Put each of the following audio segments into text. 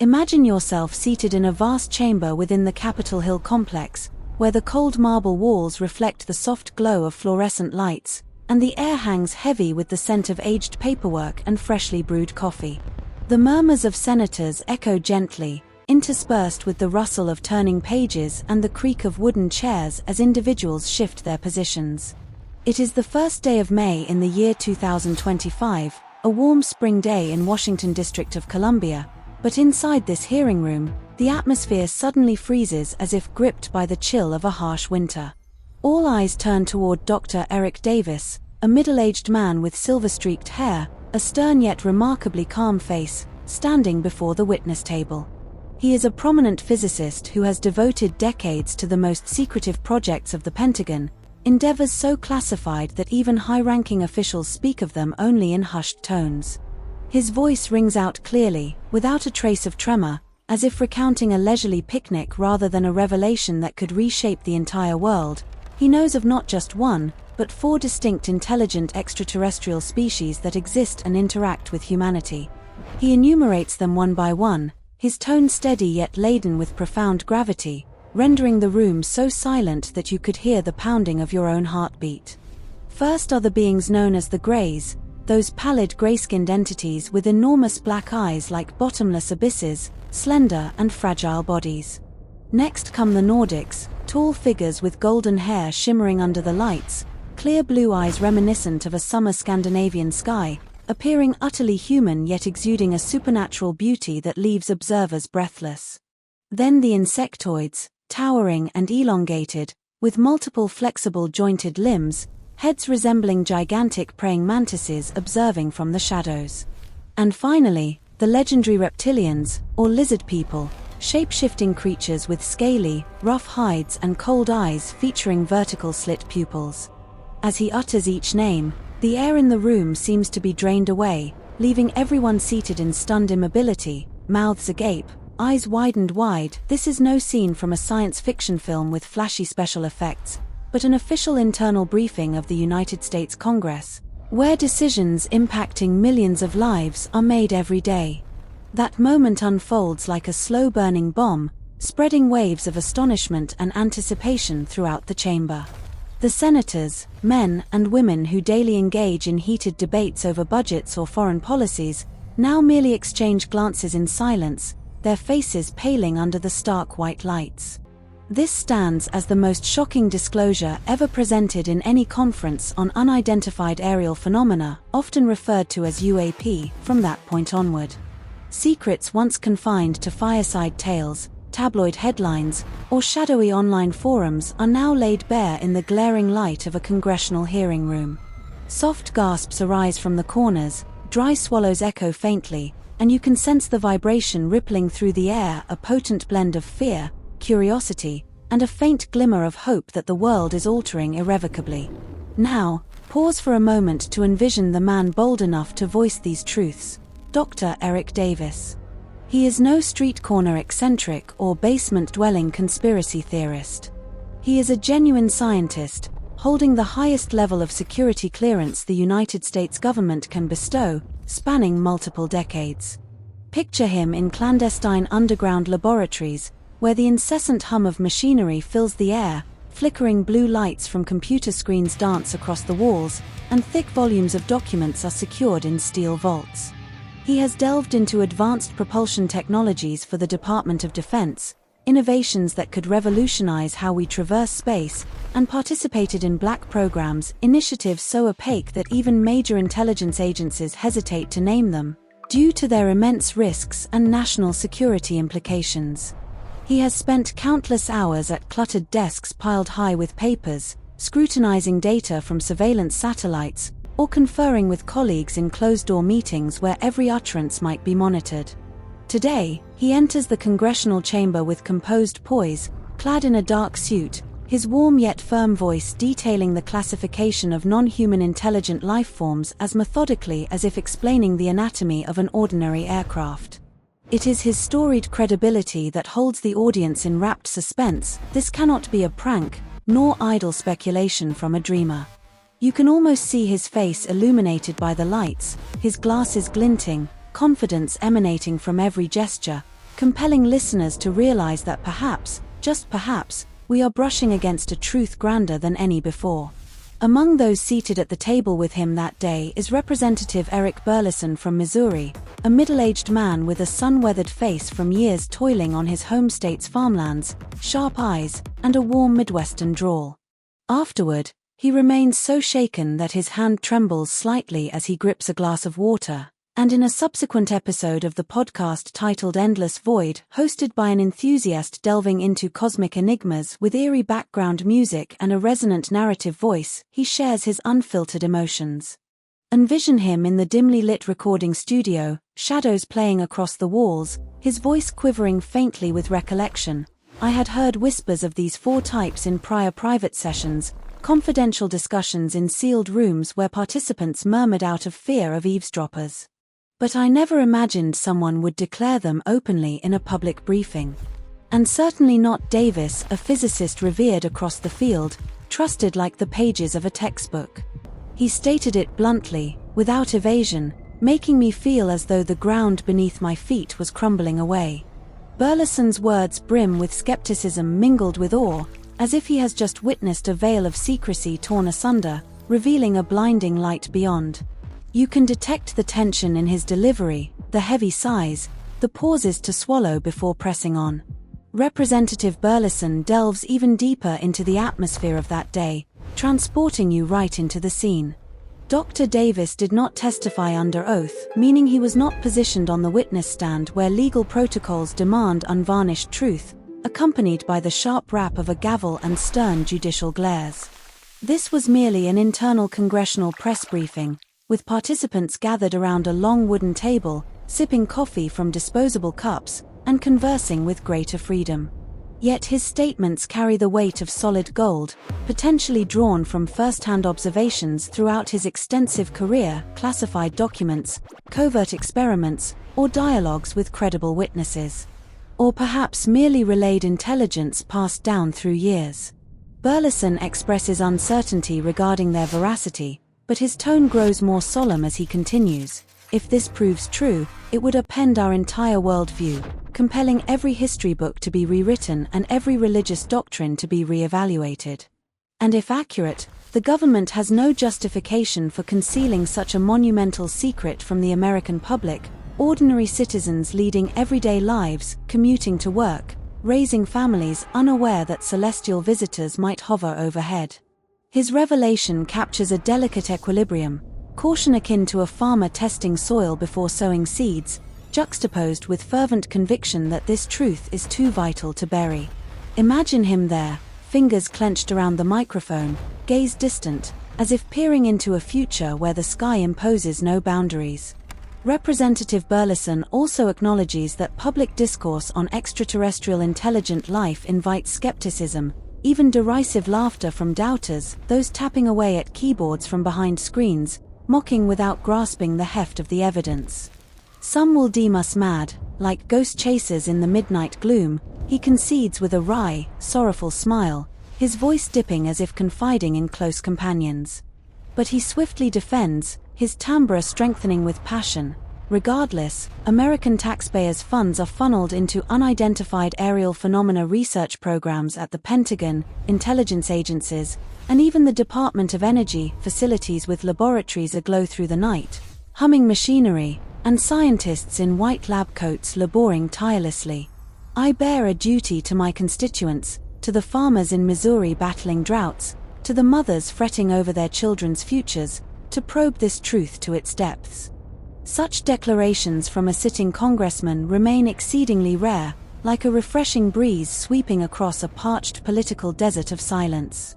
Imagine yourself seated in a vast chamber within the Capitol Hill complex, where the cold marble walls reflect the soft glow of fluorescent lights, and the air hangs heavy with the scent of aged paperwork and freshly brewed coffee. The murmurs of senators echo gently, interspersed with the rustle of turning pages and the creak of wooden chairs as individuals shift their positions. It is the first day of May in the year 2025, a warm spring day in Washington District of Columbia, but inside this hearing room, the atmosphere suddenly freezes as if gripped by the chill of a harsh winter. All eyes turn toward Dr. Eric Davis, a middle-aged man with silver-streaked hair, a stern yet remarkably calm face, standing before the witness table. He is a prominent physicist who has devoted decades to the most secretive projects of the Pentagon, endeavors so classified that even high-ranking officials speak of them only in hushed tones. His voice rings out clearly, without a trace of tremor, as if recounting a leisurely picnic rather than a revelation that could reshape the entire world. He knows of not just one, but 4 distinct intelligent extraterrestrial species that exist and interact with humanity. He enumerates them one by one, his tone steady yet laden with profound gravity, rendering the room so silent that you could hear the pounding of your own heartbeat. First are the beings known as the Greys, those pallid gray-skinned entities with enormous black eyes like bottomless abysses, slender and fragile bodies. Next come the Nordics, tall figures with golden hair shimmering under the lights, clear blue eyes reminiscent of a summer Scandinavian sky, appearing utterly human yet exuding a supernatural beauty that leaves observers breathless. Then the Insectoids, towering and elongated, with multiple flexible jointed limbs, heads resembling gigantic praying mantises observing from the shadows. And finally, the legendary Reptilians, or lizard people, shape-shifting creatures with scaly, rough hides and cold eyes featuring vertical slit pupils. As he utters each name, the air in the room seems to be drained away, leaving everyone seated in stunned immobility, mouths agape, eyes widened wide. This is no scene from a science fiction film with flashy special effects, but an official internal briefing of the United States Congress, where decisions impacting millions of lives are made every day. That moment unfolds like a slow-burning bomb, spreading waves of astonishment and anticipation throughout the chamber. The senators, men and women who daily engage in heated debates over budgets or foreign policies, now merely exchange glances in silence, their faces paling under the stark white lights. This stands as the most shocking disclosure ever presented in any conference on unidentified aerial phenomena, often referred to as UAP, from that point onward. Secrets once confined to fireside tales, tabloid headlines, or shadowy online forums are now laid bare in the glaring light of a congressional hearing room. Soft gasps arise from the corners, dry swallows echo faintly, and you can sense the vibration rippling through the air, a potent blend of fear, curiosity, and a faint glimmer of hope that the world is altering irrevocably. Now, pause for a moment to envision the man bold enough to voice these truths, Dr. Eric Davis. He is no street corner eccentric or basement-dwelling conspiracy theorist. He is a genuine scientist, holding the highest level of security clearance the United States government can bestow, spanning multiple decades. Picture him in clandestine underground laboratories, where the incessant hum of machinery fills the air, flickering blue lights from computer screens dance across the walls, and thick volumes of documents are secured in steel vaults. He has delved into advanced propulsion technologies for the Department of Defense, innovations that could revolutionize how we traverse space, and participated in black programs, initiatives so opaque that even major intelligence agencies hesitate to name them, due to their immense risks and national security implications. He has spent countless hours at cluttered desks piled high with papers, scrutinizing data from surveillance satellites, or conferring with colleagues in closed-door meetings where every utterance might be monitored. Today, he enters the congressional chamber with composed poise, clad in a dark suit, his warm yet firm voice detailing the classification of non-human intelligent life forms as methodically as if explaining the anatomy of an ordinary aircraft. It is his storied credibility that holds the audience in rapt suspense. This cannot be a prank, nor idle speculation from a dreamer. You can almost see his face illuminated by the lights, his glasses glinting, confidence emanating from every gesture, compelling listeners to realize that perhaps, just perhaps, we are brushing against a truth grander than any before. Among those seated at the table with him that day is Representative Eric Burleson from Missouri, a middle-aged man with a sun-weathered face from years toiling on his home state's farmlands, sharp eyes, and a warm Midwestern drawl. Afterward, he remains so shaken that his hand trembles slightly as he grips a glass of water, and in a subsequent episode of the podcast titled Endless Void, hosted by an enthusiast delving into cosmic enigmas with eerie background music and a resonant narrative voice, he shares his unfiltered emotions. Envision him in the dimly lit recording studio, shadows playing across the walls, his voice quivering faintly with recollection. I had heard whispers of these 4 types in prior private sessions, confidential discussions in sealed rooms where participants murmured out of fear of eavesdroppers. But I never imagined someone would declare them openly in a public briefing. And certainly not Davis, a physicist revered across the field, trusted like the pages of a textbook. He stated it bluntly, without evasion, making me feel as though the ground beneath my feet was crumbling away. Burleson's words brim with skepticism mingled with awe, as if he has just witnessed a veil of secrecy torn asunder, revealing a blinding light beyond. You can detect the tension in his delivery, the heavy sighs, the pauses to swallow before pressing on. Representative Burleson delves even deeper into the atmosphere of that day, transporting you right into the scene. Dr. Davis did not testify under oath, meaning he was not positioned on the witness stand where legal protocols demand unvarnished truth, accompanied by the sharp rap of a gavel and stern judicial glares. This was merely an internal congressional press briefing, with participants gathered around a long wooden table, sipping coffee from disposable cups, and conversing with greater freedom. Yet his statements carry the weight of solid gold, potentially drawn from first-hand observations throughout his extensive career, classified documents, covert experiments, or dialogues with credible witnesses. Or perhaps merely relayed intelligence passed down through years. Burleson expresses uncertainty regarding their veracity, but his tone grows more solemn as he continues. If this proves true, it would upend our entire worldview, compelling every history book to be rewritten and every religious doctrine to be re-evaluated. And if accurate, the government has no justification for concealing such a monumental secret from the American public, ordinary citizens leading everyday lives, commuting to work, raising families unaware that celestial visitors might hover overhead. His revelation captures a delicate equilibrium, caution akin to a farmer testing soil before sowing seeds, juxtaposed with fervent conviction that this truth is too vital to bury. Imagine him there, fingers clenched around the microphone, gaze distant, as if peering into a future where the sky imposes no boundaries. Representative Burleson also acknowledges that public discourse on extraterrestrial intelligent life invites skepticism, even derisive laughter from doubters, those tapping away at keyboards from behind screens, mocking without grasping the heft of the evidence. Some will deem us mad, like ghost chasers in the midnight gloom, he concedes with a wry, sorrowful smile, his voice dipping as if confiding in close companions. But he swiftly defends, his timbre strengthening with passion. Regardless, American taxpayers' funds are funneled into unidentified aerial phenomena research programs at the Pentagon, intelligence agencies, and even the Department of Energy, facilities with laboratories aglow through the night, humming machinery, and scientists in white lab coats laboring tirelessly. I bear a duty to my constituents, to the farmers in Missouri battling droughts, to the mothers fretting over their children's futures, to probe this truth to its depths. Such declarations from a sitting congressman remain exceedingly rare, like a refreshing breeze sweeping across a parched political desert of silence.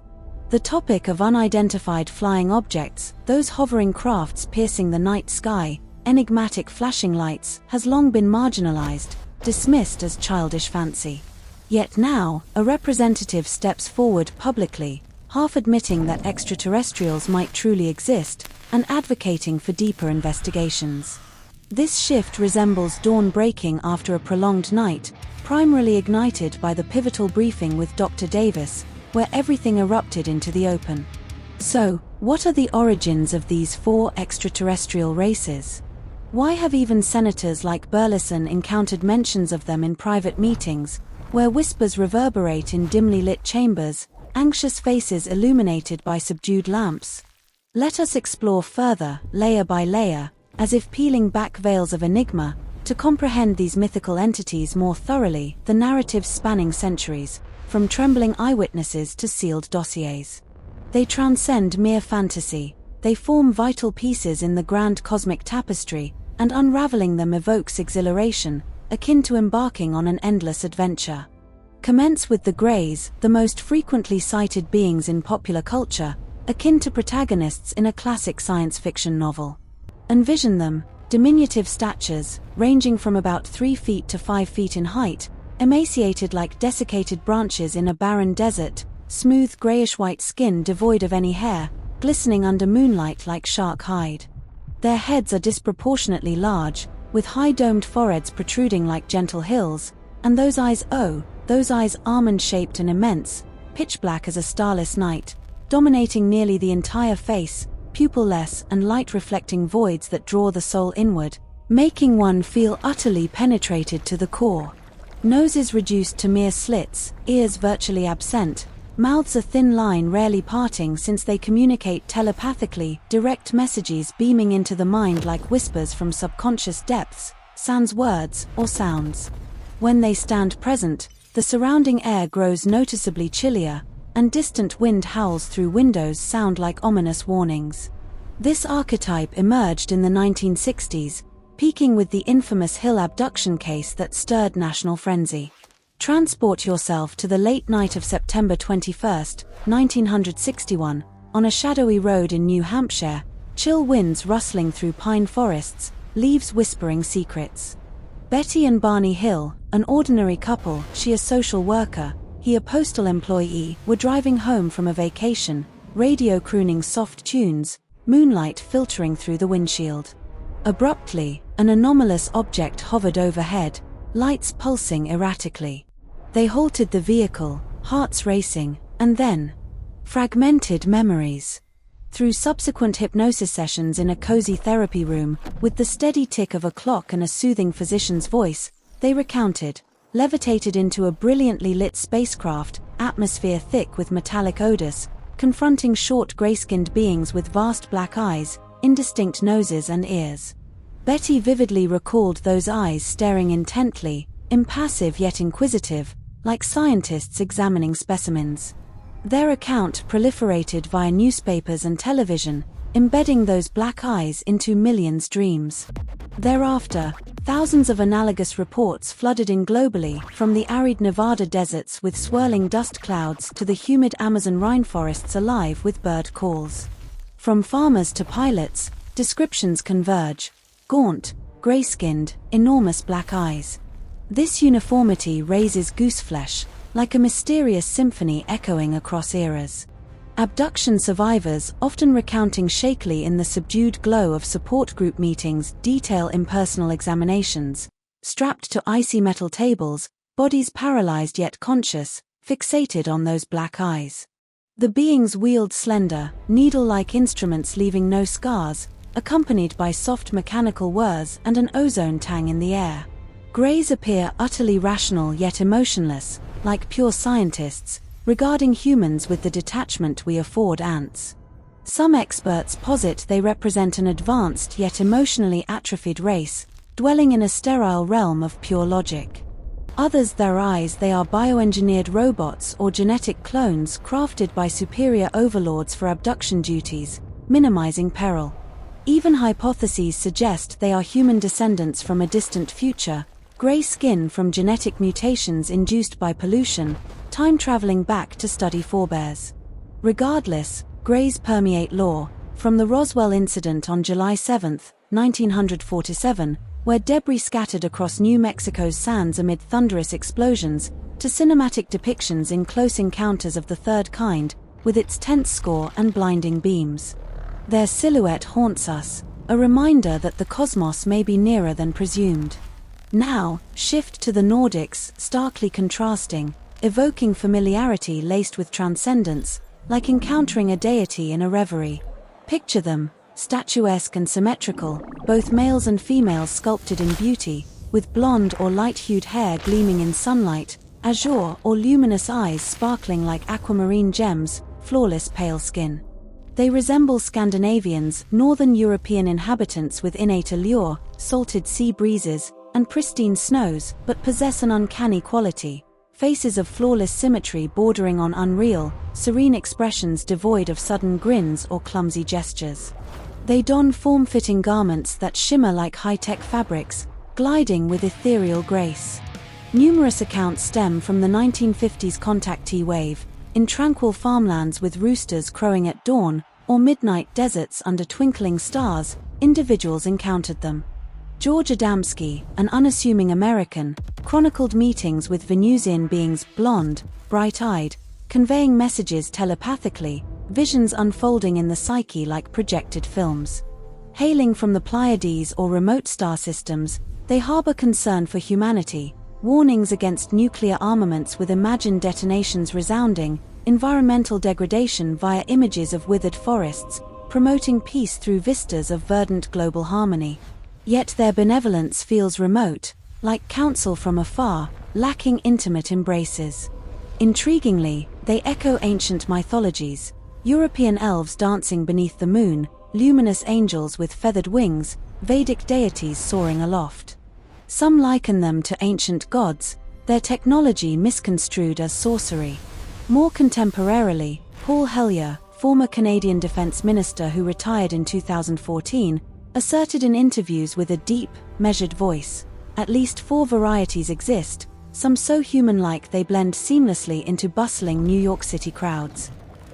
The topic of unidentified flying objects, those hovering crafts piercing the night sky, enigmatic flashing lights, has long been marginalized, dismissed as childish fancy. Yet now, a representative steps forward publicly, half admitting that extraterrestrials might truly exist, and advocating for deeper investigations. This shift resembles dawn breaking after a prolonged night, primarily ignited by the pivotal briefing with Dr. Davis, where everything erupted into the open. So, what are the origins of these 4 extraterrestrial races? Why have even senators like Burleson encountered mentions of them in private meetings, where whispers reverberate in dimly lit chambers, anxious faces illuminated by subdued lamps? Let us explore further, layer by layer, as if peeling back veils of enigma, to comprehend these mythical entities more thoroughly, the narratives spanning centuries, from trembling eyewitnesses to sealed dossiers. They transcend mere fantasy, they form vital pieces in the grand cosmic tapestry, and unraveling them evokes exhilaration, akin to embarking on an endless adventure. Commence with the Greys, the most frequently cited beings in popular culture, akin to protagonists in a classic science fiction novel. Envision them, diminutive statures, ranging from about 3 feet to 5 feet in height, emaciated like desiccated branches in a barren desert, smooth grayish-white skin devoid of any hair, glistening under moonlight like shark hide. Their heads are disproportionately large, with high-domed foreheads protruding like gentle hills, and those eyes almond-shaped and immense, pitch black as a starless night, dominating nearly the entire face, pupil-less and light-reflecting voids that draw the soul inward, making one feel utterly penetrated to the core. Noses reduced to mere slits, ears virtually absent, mouths a thin line rarely parting since they communicate telepathically, direct messages beaming into the mind like whispers from subconscious depths, sans words or sounds. When they stand present, the surrounding air grows noticeably chillier, and distant wind howls through windows sound like ominous warnings. This archetype emerged in the 1960s, peaking with the infamous Hill abduction case that stirred national frenzy. Transport yourself to the late night of September 21, 1961, on a shadowy road in New Hampshire, chill winds rustling through pine forests, leaves whispering secrets. Betty and Barney Hill, an ordinary couple, she a social worker, he a postal employee, were driving home from a vacation, radio crooning soft tunes, moonlight filtering through the windshield. Abruptly, an anomalous object hovered overhead, lights pulsing erratically. They halted the vehicle, hearts racing, and then fragmented memories. Through subsequent hypnosis sessions in a cozy therapy room, with the steady tick of a clock and a soothing physician's voice, they recounted, levitated into a brilliantly lit spacecraft, atmosphere thick with metallic odors, confronting short gray-skinned beings with vast black eyes, indistinct noses and ears. Betty vividly recalled those eyes staring intently, impassive yet inquisitive, like scientists examining specimens. Their account proliferated via newspapers and television, embedding those black eyes into millions' dreams. Thereafter, thousands of analogous reports flooded in globally, from the arid Nevada deserts with swirling dust clouds to the humid Amazon rainforests alive with bird calls. From farmers to pilots, descriptions converge: gaunt, gray-skinned, enormous black eyes. This uniformity raises gooseflesh, like a mysterious symphony echoing across eras. Abduction survivors, often recounting shakily in the subdued glow of support group meetings, detail impersonal examinations. Strapped to icy metal tables, bodies paralyzed yet conscious, fixated on those black eyes. The beings wield slender, needle-like instruments leaving no scars, accompanied by soft mechanical whirs and an ozone tang in the air. Greys appear utterly rational yet emotionless, like pure scientists, regarding humans with the detachment we afford ants. Some experts posit they represent an advanced yet emotionally atrophied race, dwelling in a sterile realm of pure logic. Others theorize they are bioengineered robots or genetic clones crafted by superior overlords for abduction duties, minimizing peril. Even hypotheses suggest they are human descendants from a distant future, gray skin from genetic mutations induced by pollution, time-traveling back to study forebears. Regardless, greys permeate lore, from the Roswell incident on July 7, 1947, where debris scattered across New Mexico's sands amid thunderous explosions, to cinematic depictions in Close Encounters of the Third Kind, with its tense score and blinding beams. Their silhouette haunts us, a reminder that the cosmos may be nearer than presumed. Now, shift to the Nordics, starkly contrasting, evoking familiarity laced with transcendence, like encountering a deity in a reverie. Picture them, statuesque and symmetrical, both males and females sculpted in beauty, with blonde or light-hued hair gleaming in sunlight, azure or luminous eyes sparkling like aquamarine gems, flawless pale skin. They resemble Scandinavians, northern European inhabitants with innate allure, salted sea breezes, and pristine snows, but possess an uncanny quality. Faces of flawless symmetry bordering on unreal, serene expressions devoid of sudden grins or clumsy gestures. They don form-fitting garments that shimmer like high-tech fabrics, gliding with ethereal grace. Numerous accounts stem from the 1950s contactee wave, in tranquil farmlands with roosters crowing at dawn, or midnight deserts under twinkling stars, individuals encountered them. George Adamski, an unassuming American, chronicled meetings with Venusian beings blonde, bright-eyed, conveying messages telepathically, visions unfolding in the psyche like projected films. Hailing from the Pleiades or remote star systems, they harbor concern for humanity, warnings against nuclear armaments with imagined detonations resounding, environmental degradation via images of withered forests, promoting peace through vistas of verdant global harmony. Yet their benevolence feels remote, like counsel from afar, lacking intimate embraces. Intriguingly, they echo ancient mythologies: European elves dancing beneath the moon, luminous angels with feathered wings, Vedic deities soaring aloft. Some liken them to ancient gods, their technology misconstrued as sorcery. More contemporarily, Paul Hellyer, former Canadian Defence Minister who retired in 2014, asserted in interviews with a deep, measured voice, at least 4 varieties exist, some so human-like they blend seamlessly into bustling New York City crowds.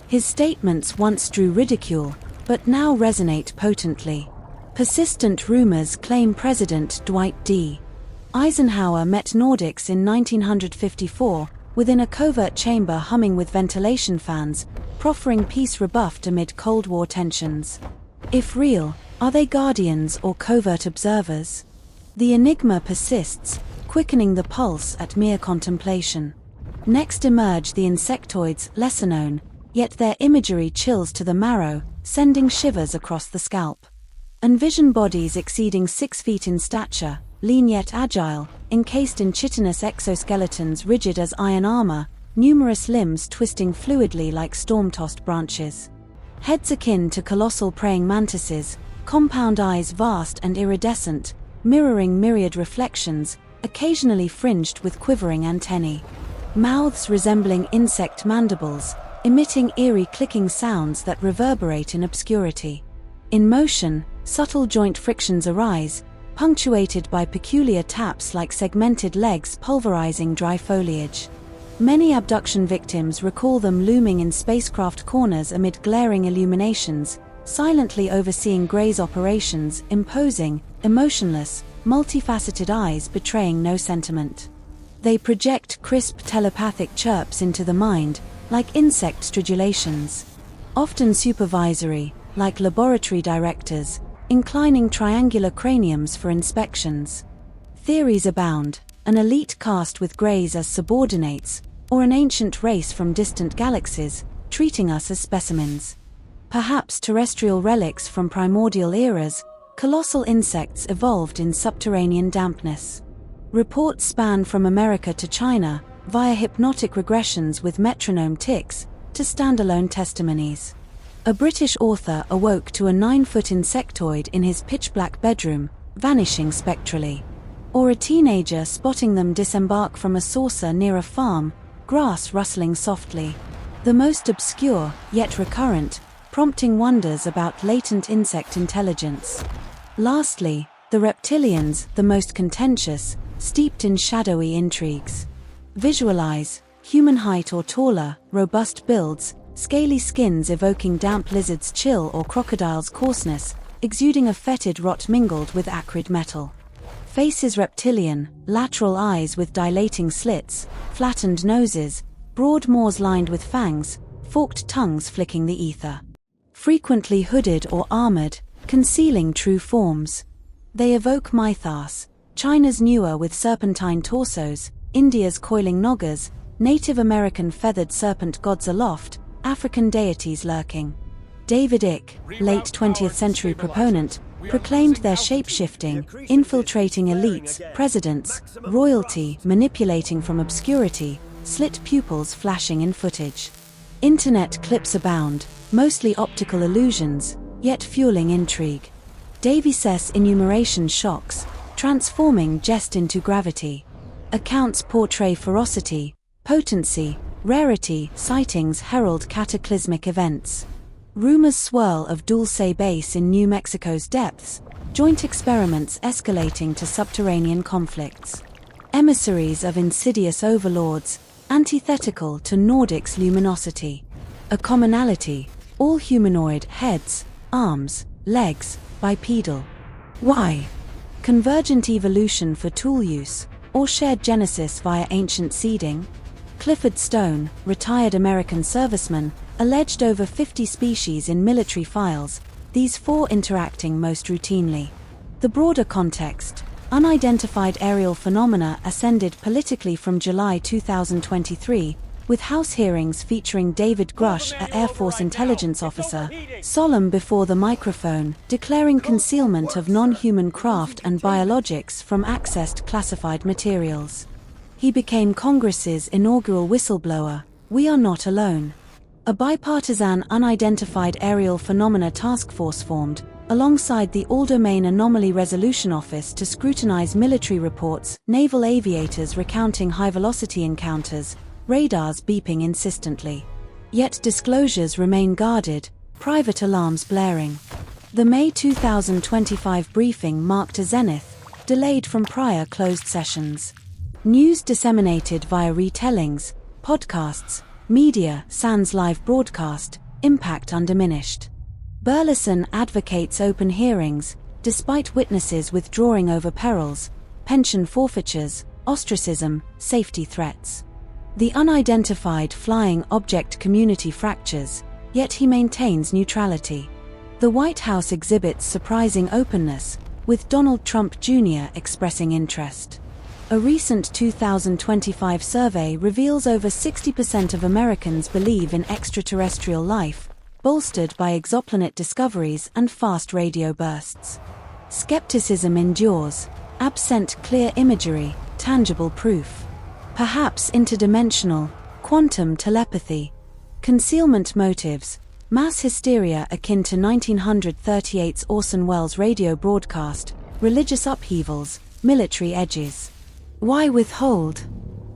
His statements once drew ridicule, but now resonate potently. Persistent rumors claim President Dwight D. Eisenhower met Nordics in 1954, within a covert chamber humming with ventilation fans, proffering peace rebuffed amid Cold War tensions. If real, are they guardians or covert observers? The enigma persists, quickening the pulse at mere contemplation. Next emerge the Insectoids, lesser known, yet their imagery chills to the marrow, sending shivers across the scalp. Envision bodies exceeding 6 feet in stature, lean yet agile, encased in chitinous exoskeletons rigid as iron armor, numerous limbs twisting fluidly like storm-tossed branches. Heads akin to colossal praying mantises, compound eyes vast and iridescent, mirroring myriad reflections, occasionally fringed with quivering antennae. Mouths resembling insect mandibles, emitting eerie clicking sounds that reverberate in obscurity. In motion, subtle joint frictions arise, punctuated by peculiar taps like segmented legs pulverizing dry foliage. Many abduction victims recall them looming in spacecraft corners amid glaring illuminations, silently overseeing Gray's operations, imposing, emotionless, multifaceted eyes betraying no sentiment. They project crisp telepathic chirps into the mind, like insect stridulations. Often supervisory, like laboratory directors, inclining triangular craniums for inspections. Theories abound: an elite caste with Greys as subordinates, or an ancient race from distant galaxies, treating us as specimens. Perhaps terrestrial relics from primordial eras, colossal insects evolved in subterranean dampness. Reports span from America to China, via hypnotic regressions with metronome ticks, to standalone testimonies. A British author awoke to a 9-foot insectoid in his pitch-black bedroom, vanishing spectrally. Or a teenager spotting them disembark from a saucer near a farm, grass rustling softly. The most obscure, yet recurrent, prompting wonders about latent insect intelligence. Lastly, the reptilians, the most contentious, steeped in shadowy intrigues. Visualize: human height or taller, robust builds, scaly skins evoking damp lizards' chill or crocodiles' coarseness, exuding a fetid rot mingled with acrid metal. Faces reptilian, lateral eyes with dilating slits, flattened noses, broad maws lined with fangs, forked tongues flicking the ether. Frequently hooded or armored, concealing true forms. They evoke mythos: China's Nuer with serpentine torsos, India's coiling Noggers, Native American feathered serpent gods aloft, African deities lurking. David Icke, late 20th century proponent, proclaimed their shape-shifting, infiltrating elites, presidents, royalty, manipulating from obscurity, slit pupils flashing in footage. Internet clips abound, mostly optical illusions, yet fueling intrigue. Davies' enumeration shocks, transforming jest into gravity. Accounts portray ferocity, potency, rarity, sightings herald cataclysmic events. Rumors swirl of Dulce Base in New Mexico's depths, joint experiments escalating to subterranean conflicts. Emissaries of insidious overlords, antithetical to Nordics' luminosity. A commonality, all humanoid, heads, arms, legs, bipedal. Why? Convergent evolution for tool use, or shared genesis via ancient seeding? Clifford Stone, retired American serviceman, alleged over 50 species in military files, these four interacting most routinely. The broader context: unidentified aerial phenomena ascended politically from July 2023, with House hearings featuring David Grush, a Air Force intelligence officer, solemn before the microphone, declaring concealment of non-human craft and biologics from accessed classified materials. He became Congress's inaugural whistleblower. We are not alone. A bipartisan unidentified aerial phenomena task force formed, alongside the All-Domain Anomaly Resolution Office to scrutinize military reports, naval aviators recounting high-velocity encounters, radars beeping insistently. Yet disclosures remain guarded, private alarms blaring. The May 2025 briefing marked a zenith, delayed from prior closed sessions. News disseminated via retellings, podcasts, media, sans live broadcast, impact undiminished. Burleson advocates open hearings, despite witnesses withdrawing over perils, pension forfeitures, ostracism, safety threats. The unidentified flying object community fractures, yet he maintains neutrality. The White House exhibits surprising openness, with Donald Trump Jr. expressing interest. A recent 2025 survey reveals over 60% of Americans believe in extraterrestrial life, bolstered by exoplanet discoveries and fast radio bursts. Skepticism endures, absent clear imagery, tangible proof. Perhaps interdimensional, quantum telepathy. Concealment motives, mass hysteria akin to 1938's Orson Welles radio broadcast, religious upheavals, military edges. Why withhold?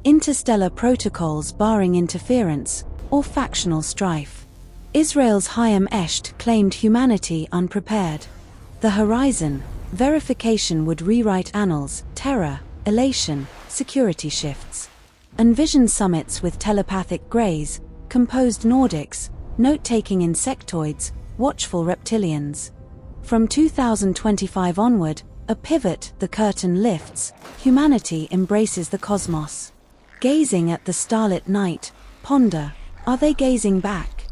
Interstellar protocols barring interference, or factional strife. Israel's Chaim Esht claimed humanity unprepared. The horizon, verification would rewrite annals, terror, elation, security shifts. Envision summits with telepathic greys, composed Nordics, note-taking insectoids, watchful reptilians. From 2025 onward, a pivot, the curtain lifts, humanity embraces the cosmos. Gazing at the starlit night, ponder, are they gazing back?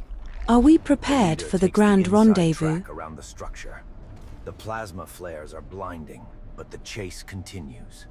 Are we prepared for the grand rendezvous? Around the structure. The plasma flares are blinding, but the chase continues.